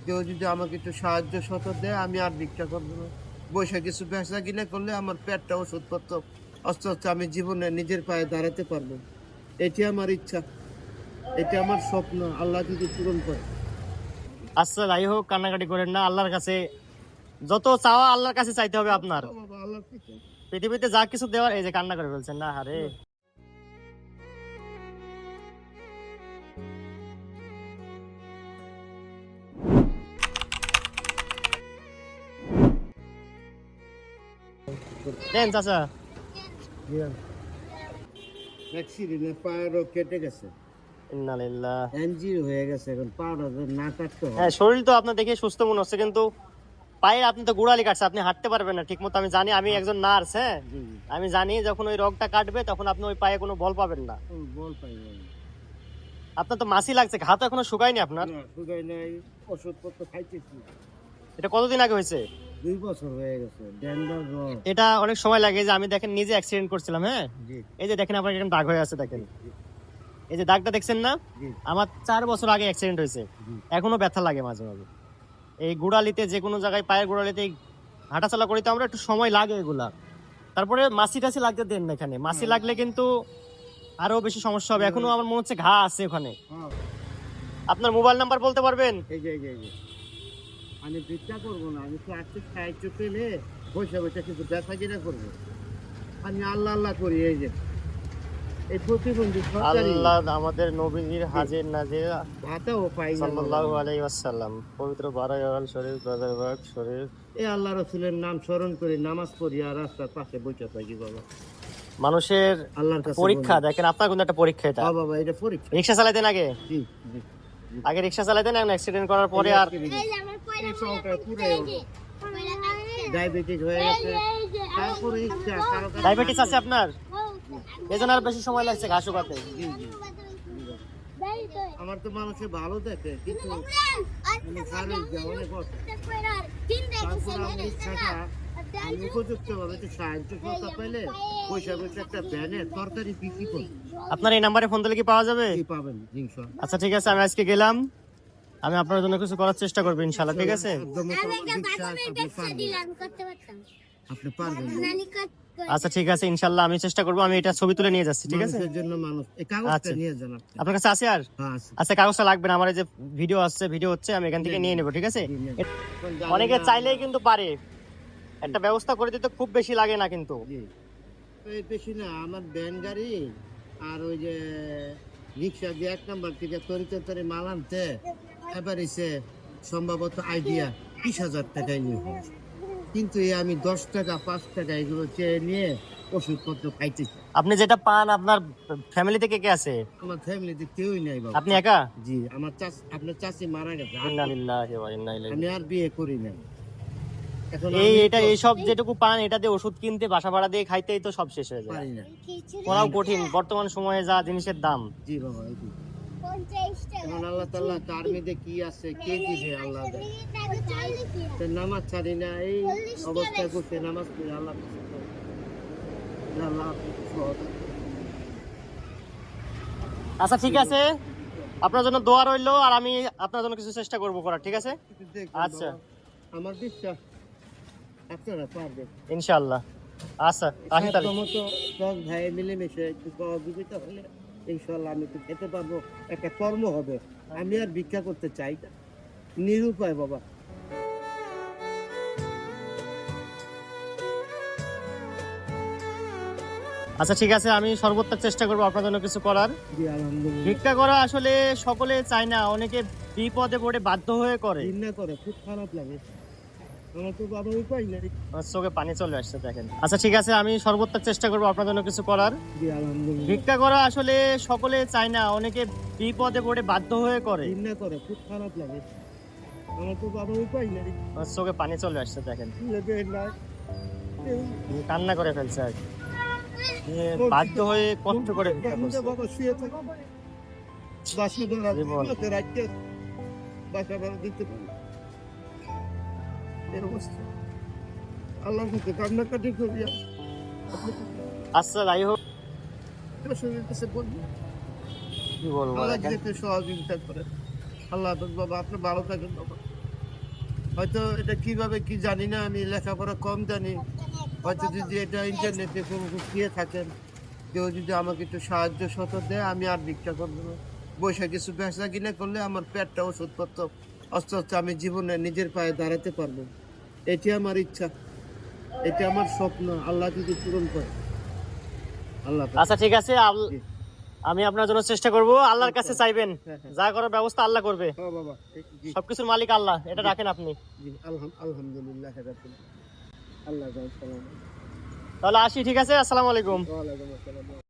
কেউ যদি আমাকে একটু সাহায্য সত দেয় আমি আর ভিক্ষা করবো না, বৈশাখ কিছু বেচা কিনে করলে আমার পেটটা ওষুধপত্র আস্তে আস্তে আমি জীবনে নিজের পায়ে দাঁড়াতে পারবো। এটি আমার ইচ্ছা, এটা আমার স্বপ্ন, আল্লাহ যদি পূরণ করে। আচ্ছা যাই হোক, কান্নাকাটি করেন না। আল্লাহর কাছে যত চাওয়া আল্লাহর কাছে চাইতে হবে আপনার। বাবা আল্লাহর কাছে। পৃথিবীতে যা কিছু দেওয়ার, এই যে কান্না করে ফেলছেন না, আরে দেন চাচা। অ্যাক্সিডেন্টে পায়েরও কেটে গেছে, ইন্নালিল্লাহ। এনজিও হয়ে গেছে, এখন পাটা না কাটতে হয়। হ্যাঁ, শরীর তো আপনার দেখে সুস্থ মনে হচ্ছে, কিন্তু পায়ে আপনি তো গোড়ালি কাটছে, আপনি হাঁটতে পারবেন না ঠিক মতো। আমি জানি, আমি একজন নার্স। হ্যাঁ, জি জি, আমি জানি যখন ওই রগটা কাটবে তখন আপনি ওই পায়ে কোনো বল পাবেন না। বল পাই নাই। আপনার তো মাছি লাগছে, ঘা তো এখনো শুকায়নি আপনার। না শুকাই নাই, ওষুধপত্র খাইতেছি। এটা কতদিন আগে হয়েছে? 2 বছর হয়ে গেছে, ডেন্ডার জ্বর। এটা অনেক সময় লাগে। যে আমি দেখেন নিজে অ্যাক্সিডেন্ট করছিলাম। হ্যাঁ, জি এই যে দেখেন আপনার এখানে দাগ হয়ে আছে, দেখেন জি এই যে দাগটা দেখছেন না। জি আমার 4 বছর আগে অ্যাক্সিডেন্ট হয়েছে, জি। এখনো ব্যথা লাগে মাঝে মাঝে। এই গোড়ালিতে, যে কোনো জায়গায় পায়ের গোড়ালিতে হাঁটাচলা করি তো আমরা, একটু সময় লাগে এগুলা। তারপরে মাছি টাছি লাগতে দেন না, এখানে মাছি লাগলে কিন্তু আরো বেশি সমস্যা হবে। এখনো আমার মনে হচ্ছে ঘা আছে ওখানে। হ্যাঁ, আপনার মোবাইল নাম্বার বলতে পারবেন? এই যে আমি ভিক্ষা করবো না, আমি তো আর্থিক সাহায্য পেলে বসে বসে কিছু ব্যবসা কিনা করবো। আমি আল্লাহ আল্লাহ করি। এই যে এই প্রতিবন্ধী সরকারি আল্লাহ আমাদের নবীর হাজির নাজির ভাতাও পাই না। সাল্লাল্লাহু আলাইহি ওয়াসাল্লাম, পবিত্র বারায়াল শরীফ, বাজারবাগ শরীফ। এই আল্লাহ রসুলের নাম স্মরণ করে নামাজ পড়ি আর রাস্তার পাশে বসে থাকি বাবা। মানুষের আল্লাহর কাছে পরীক্ষা দেখেন, আপনার কিন্তু একটা পরীক্ষা এটা। হ্যাঁ বাবা, এটা পরীক্ষা। রিক্সা চালাতেন আগে? জি জি। আগে রিক্সা চালাতেন, এখন অ্যাক্সিডেন্ট করার পরে আর এই সংখ্যা পুরাই হলো। ডায়াবেটিস হয়ে গেছে, তারপরে ইচ্ছা কারো কাছে ডায়াবেটিস আছে আপনার, এজন্য আর বেশি সময় লাগছে ঘাস শুকাতে। জি জি। আমার তো মানুষে ভালো দেখে, কিন্তু আমি খারাপ যাই অনেক কষ্ট। তারপর আমার ইচ্ছাটা আমি উপযুক্ত ভাবে একটু সাহায্য করতে পাইলে পয়সা পয়সা একটা ভ্যানে তরকারি বিক্রি করি। আপনার এই নাম্বারে ফোন দিলে কি পাওয়া যাবে? কি পাবেন জিনিস। আচ্ছা ঠিক আছে, আমি আজকে গেলাম, আমি আপনার জন্য কিছু করার চেষ্টা করবো ইনশাআল্লাহ। ঠিক আছে, আপনি পারবেন। আচ্ছা ঠিক আছে, ইনশাআল্লাহ আমি চেষ্টা করবো। আমি এটা ছবি তুলে নিয়ে যাচ্ছি। ঠিক আছে, মানুষের জন্য মানুষ, এই কাগজটা আচ্ছা। নিয়ে যান আপনি। আপনার কাছে আছে আর? হ্যাঁ আছে। আচ্ছা, কাগজটা লাগবে না, আমার এই যে ভিডিও আসছে, ভিডিও হচ্ছে, আমি এখান থেকে নিয়ে নেবো। ঠিক আছে, এখন জানি অনেকে না- চাইলেই কিন্তু পারে, একটা ব্যবস্থা করে দিতে খুব বেশি লাগে না কিন্তু। জি। এই বেশি না, আমার ভ্যান গাড়ি আর ওই যে রিক্সা দিয়ে 1 নাম্বার থেকে তরিতরি মাল আনতে এবার এসে সম্ভবত আইডিয়া 30,000 টাকায় নিয়ে, কিন্তু এই আমি 10 টাকা 5 টাকা এগুলো চেয়ে নিয়ে ওষুধপত্র খাইতেছি। আপনি যেটা পান, আপনার ফ্যামিলি থেকে কে আছে? আমার ফ্যামিলিতে কেউই নাই বাবা। আপনি একা? জি, আমার আপনার চাচি মারা গেছে, ইন্না লিল্লাহি ওয়া ইন্না ইলাইহি। আমি আর বিয়ে করি নাই। এখন এই আমি এটা এইসব যেটুকু পান, এটা দিয়ে ওষুধ কিনতে, বাসা ভাড়া দিয়ে খাইতেই তো সব শেষ হয়ে যায়। পারি না। পড়াও কঠিন বর্তমান সময়ে যা জিনিসের দাম। জি বাবা, এই যে। এখন আল্লাহ তাআলা কার মেয়েতে কি আছে কে দিবে আল্লাহ দেয়। তো নামাজ ছাড়ি না, এই অবস্থায় বসে নামাজ পড়ি আল্লাহ কাছে তো। আল্লাহ আচ্ছা ঠিক আছে, আপনার জন্য দোয়া রইলো, আর আমি আপনার জন্য কিছু চেষ্টা করবো করার। ঠিক আছে, আচ্ছা। আমার বিশ্বাস আপনারা পারবেন ইনশাআল্লাহ। আচ্ছা আসি তাহলে। মতো সব ভাই মিলেমিশে একটু সহযোগিতা হলে ইনশাল্লাহ আমি একটু খেতে পারবো, একটা কর্ম হবে। আমি আর ভিক্ষা করতে চাই না, নিরুপায় বাবা। আচ্ছা ঠিক আছে, আমি সর্বোচ্চ চেষ্টা করবো আপনার জন্য কিছু করার। জি আলহামদুলিল্লাহ। ভিক্ষা করা আসলে সকলে চায় না, অনেকে বিপদে পড়ে বাধ্য হয়ে করে। ঘৃণা করে, খুব খারাপ লাগে। আমার তো বাবা উপায় নাই। আমার চোখে পানি চলে আসছে দেখেন। আচ্ছা ঠিক আছে, আমি সর্বোচ্চ চেষ্টা করবো আপনার জন্য কিছু করার। জি আলহামদুলিল্লাহ। ভিক্ষা করা আসলে সকলে চায় না, অনেকে বিপদে পড়ে বাধ্য হয়ে করে। ঘৃণা করে, খুব খারাপ লাগে। আমার তো বাবা উপায় নাই। আমার চোখে পানি চলে আসছে দেখেন, লেবে নাই। কান্না করে ফেলছে আর কি। বাধ্য হয়ে কষ্ট করে ভিক্ষা করছে। বাবা শুয়ে থাকে, বাসা ভাড়া জীবন। দিতে রাখতে, বাসা ভাড়া দিতে পারি। এর অবস্থা আল্লাহর কাছে কান্নাকাটি করি। আচ্ছা যাই হোক, শরীরের কাছে বলবো কি বলবো আল্লাহ দেখেন। যদি একটু সহযোগিতা করে। আল্লাহ হাফেজ বাবা, আপনি ভালো থাকেন বাবা। হয়তো এটা কিভাবে কি জানি না, আমি লেখাপড়া কম জানি। হয়তো যদি এটা ইন্টারনেটে কোনো দিয়ে থাকেন, কেউ যদি আমাকে একটু সাহায্য সত দেয়, আমি আর ভিক্ষা করবো না। বৈশা কিছু বেচা কিনে করলে আমার পেটটা ওষুধপত্র আস্তে আস্তে আমি জীবনে নিজের পায়ে দাঁড়াতে পারবো। এটি আমার ইচ্ছা, এটা আমার স্বপ্ন, আল্লাহ যদি পূরণ করে। আল্লাহ পাক। আচ্ছা ঠিক আছে, জি। আমি আপনার জন্য চেষ্টা করব। আল্লাহর কাছে চাইবেন, হ্যাঁ, হ্যাঁ। যা করার ব্যবস্থা আল্লাহ করবে। হ্যাঁ বাবা, জি সবকিছুর মালিক আল্লাহ, এটা রাখেন আপনি। জি, আলহামদুলিল্লাহ রাব্বিল আল্লাহ সালাম। তাহলে আসি, ঠিক আছে, আসসালামু আলাইকুম। ওয়ালাইকুম আসসালাম।